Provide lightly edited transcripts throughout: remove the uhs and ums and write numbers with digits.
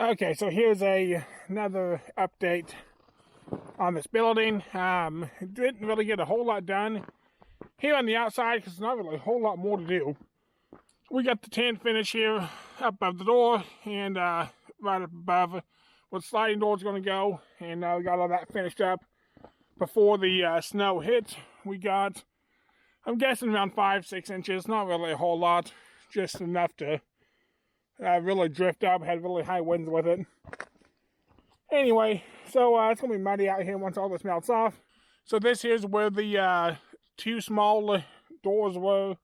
Okay, so here's another update on this building. Didn't really get a whole lot done here on the outside because there's not really a whole lot more to do. We got the tan finish here up above the door and right up above where the sliding door is going to go, and we got all that finished up before the snow hit. We got, I'm guessing, around 5-6 inches. Not really a whole lot, just enough to really drift up. Had really high winds with it. Anyway, so it's going to be muddy out here once all this melts off. So this here's where the two small doors were,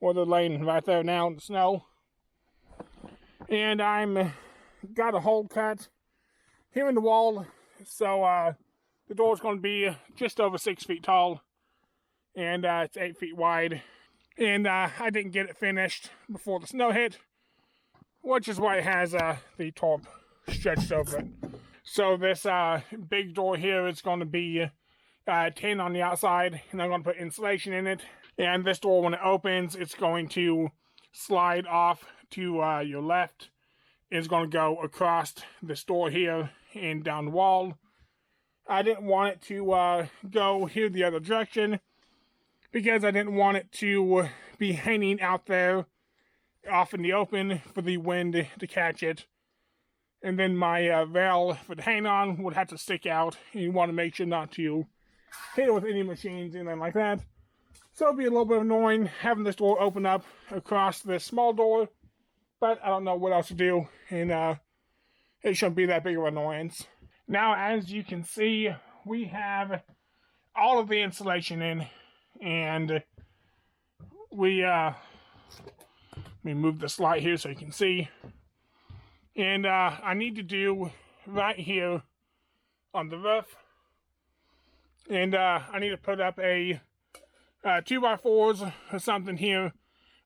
or they're laying right there now in the snow. And I'm got a hole cut here in the wall, so the door's going to be just over 6 feet tall, and it's 8 feet wide. And I didn't get it finished before the snow hit, which is why it has the top stretched over it. So this big door here is going to be tin on the outside, and I'm going to put insulation in it. And this door, when it opens, it's going to slide off to your left. It's going to go across this door here and down the wall. I didn't want it to go here the other direction because I didn't want it to be hanging out there off in the open for the wind to catch it. And then my valve for the hang on would have to stick out, and you want to make sure not to hit it with any machines, anything like that. So it'd be a little bit annoying having this door open up across this small door, but I don't know what else to do, and it shouldn't be that big of an annoyance. Now, as you can see, we have all of the insulation in, and let me move this light here so you can see. And I need to do right here on the roof, and I need to put up a 2x4s or something here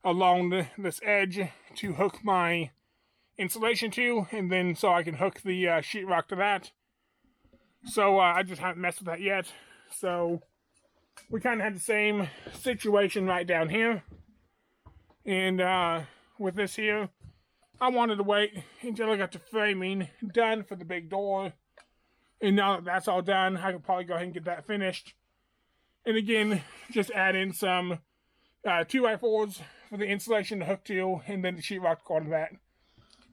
along this edge to hook my insulation to, and then so I can hook the sheetrock to that. So I just haven't messed with that yet. So we kind of had the same situation right down here, and with this here, I wanted to wait until I got the framing done for the big door. And now that that's all done, I could probably go ahead and get that finished. And again, just add in some 2x4s for the insulation to hook to, and then the sheetrock to go to that.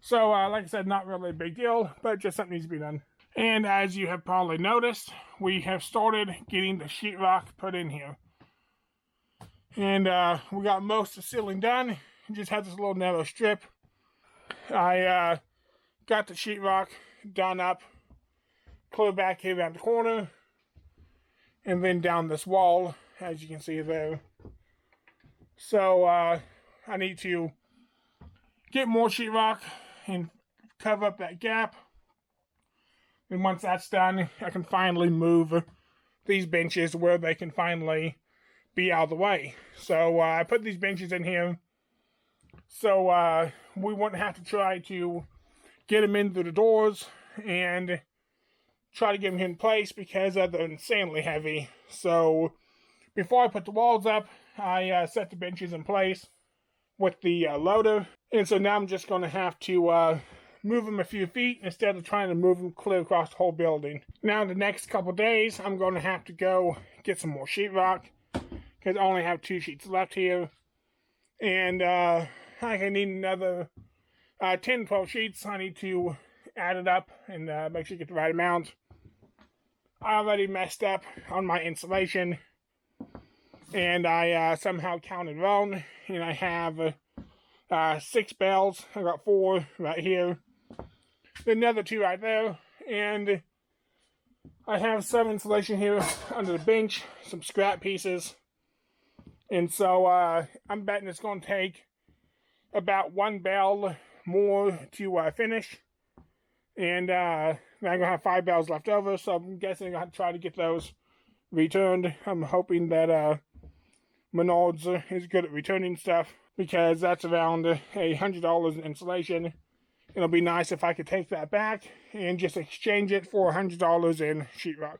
So, like I said, not really a big deal, but just something needs to be done. And as you have probably noticed, we have started getting the sheetrock put in here. And we got most of the ceiling done. Just had this little narrow strip. I got the sheetrock done up, clear back here around the corner, and then down this wall, as you can see there. So I need to get more sheetrock and cover up that gap. And once that's done, I can finally move these benches where they can finally be out of the way. So I put these benches in here so we wouldn't have to try to get them in through the doors and try to get them in place because they're insanely heavy. So before I put the walls up, I set the benches in place with the loader. And so now I'm just going to have to move them a few feet instead of trying to move them clear across the whole building. Now in the next couple days, I'm going to have to go get some more sheetrock because I only have 2 sheets left here. And I can need another 10-12 sheets. I need to add it up and make sure you get the right amount. I already messed up on my insulation, and I somehow counted wrong, and I have 6 bales. I got 4 right here, then another 2 right there, and I have some insulation here under the bench, some scrap pieces, and so I'm betting it's going to take about 1 bale more to finish, and I'm going to have 5 bales left over, so I'm guessing I'm going to have to try to get those returned. I'm hoping that Menards is good at returning stuff, because that's around $100 in insulation. It'll be nice if I could take that back and just exchange it for $100 in sheetrock.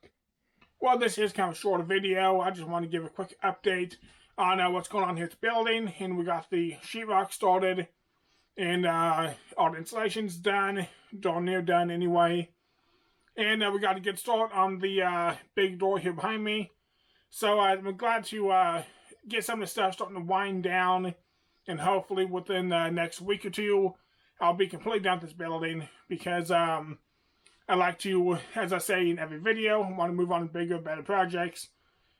Well, this is kind of a shorter video. I just want to give a quick update on what's going on here at the building. And we got the sheetrock started, And all the installation's done, darn near done anyway. And we got a good start on the big door here behind me. So I'm glad to get some of the stuff starting to wind down. And hopefully within the next week or two, I'll be completely done with this building. Because I like to, as I say in every video, want to move on to bigger, better projects.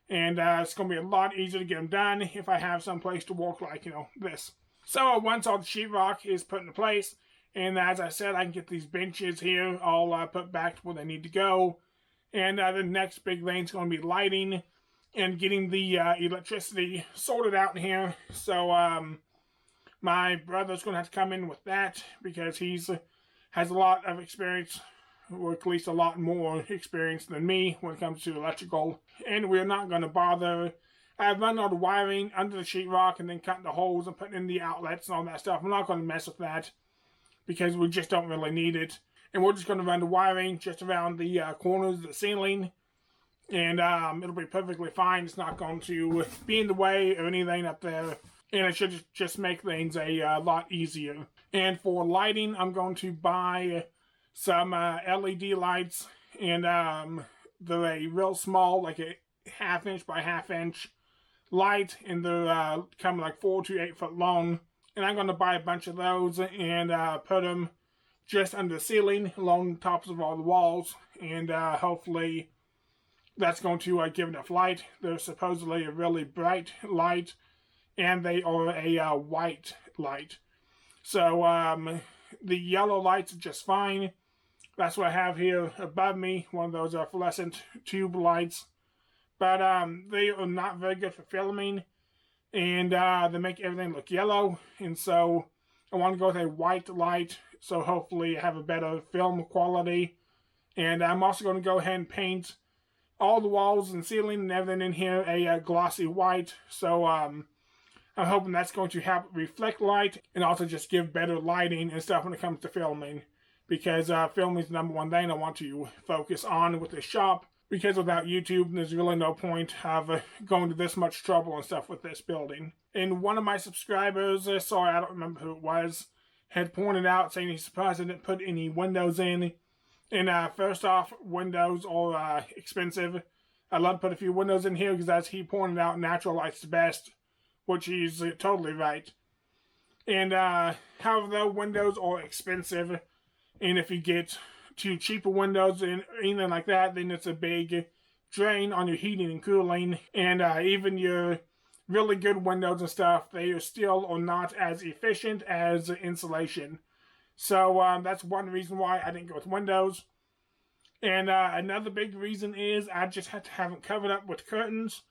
And it's going to be a lot easier to get them done if I have some place to work like, you know, this. So once all the sheetrock is put into place, and as I said, I can get these benches here all put back to where they need to go. And the next big thing is going to be lighting and getting the electricity sorted out in here. So my brother's going to have to come in with that because he's has a lot of experience, or at least a lot more experience than me when it comes to electrical. And we're not going to bother. I've run all the wiring under the sheetrock and then cutting the holes and putting in the outlets and all that stuff. I'm not going to mess with that because we just don't really need it. And we're just going to run the wiring just around the corners of the ceiling. And it'll be perfectly fine. It's not going to be in the way or anything up there. And it should just make things a lot easier. And for lighting, I'm going to buy some LED lights. And they're a real small, like a 1/2 inch by 1/2 inch light. And they're come like 4 to 8 foot long. And I'm going to buy a bunch of those and put them just under the ceiling along the tops of all the walls. And hopefully that's going to give enough light. They're supposedly a really bright light. And they are a white light. So the yellow lights are just fine. That's what I have here above me. One of those fluorescent tube lights. But they are not very good for filming. And they make everything look yellow. And so I want to go with a white light. So hopefully I have a better film quality. And I'm also going to go ahead and paint all the walls and ceiling and everything in here a glossy white. So I'm hoping that's going to help reflect light and also just give better lighting and stuff when it comes to filming. Because filming is the #1 thing I want to focus on with this shop. Because without YouTube, there's really no point of going to this much trouble and stuff with this building. And one of my subscribers, sorry, I don't remember who it was, had pointed out saying he's surprised I didn't put any windows in. And first off, windows are expensive. I'd love to put a few windows in here because as he pointed out, natural light's the best. Which he's totally right. And however, though, windows are expensive. And if you get too cheaper windows and anything like that, then it's a big drain on your heating and cooling. And even your really good windows and stuff, they are still are not as efficient as insulation. So that's one reason why I didn't go with windows. And another big reason is I just had to have them covered up with curtains.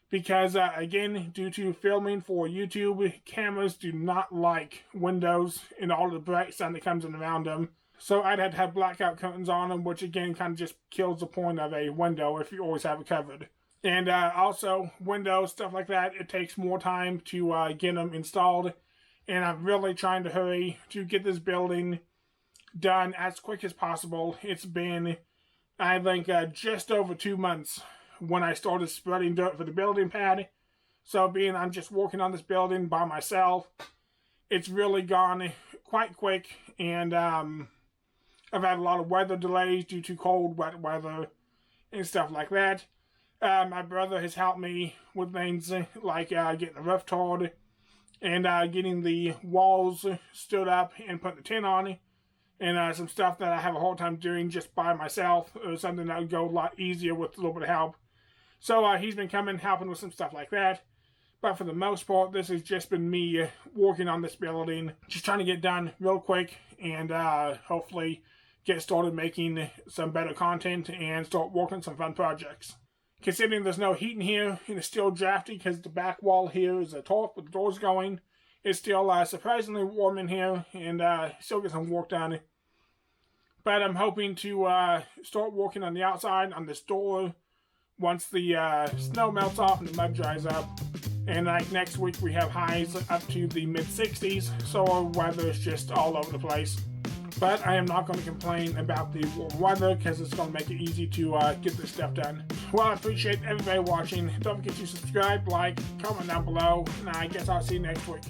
Because, again, due to filming for YouTube, cameras do not like windows and all the bright sun that comes in around them. So I'd have to have blackout curtains on them, which again kind of just kills the point of a window if you always have it covered. And also, windows, stuff like that, it takes more time to get them installed. And I'm really trying to hurry to get this building done as quick as possible. It's been, I think, just over 2 months when I started spreading dirt for the building pad. So being I'm just working on this building by myself, it's really gone quite quick. And I've had a lot of weather delays due to cold, wet weather and stuff like that. My brother has helped me with things like getting the roof tarred and getting the walls stood up and putting the tin on. And some stuff that I have a hard time doing just by myself, or something that would go a lot easier with a little bit of help. So he's been coming, helping with some stuff like that. But for the most part, this has just been me working on this building. Just trying to get done real quick and hopefully get started making some better content and start working on some fun projects. Considering there's no heat in here and it's still drafty because the back wall here is a tarp with the doors going, it's still surprisingly warm in here and still get some work done. But I'm hoping to start working on the outside on this door once the snow melts off and the mud dries up. And like next week we have highs up to the mid-60s, so our weather is just all over the place. But I am not going to complain about the warm weather because it's going to make it easy to get this stuff done. Well, I appreciate everybody watching. Don't forget to subscribe, like, comment down below, and I guess I'll see you next week.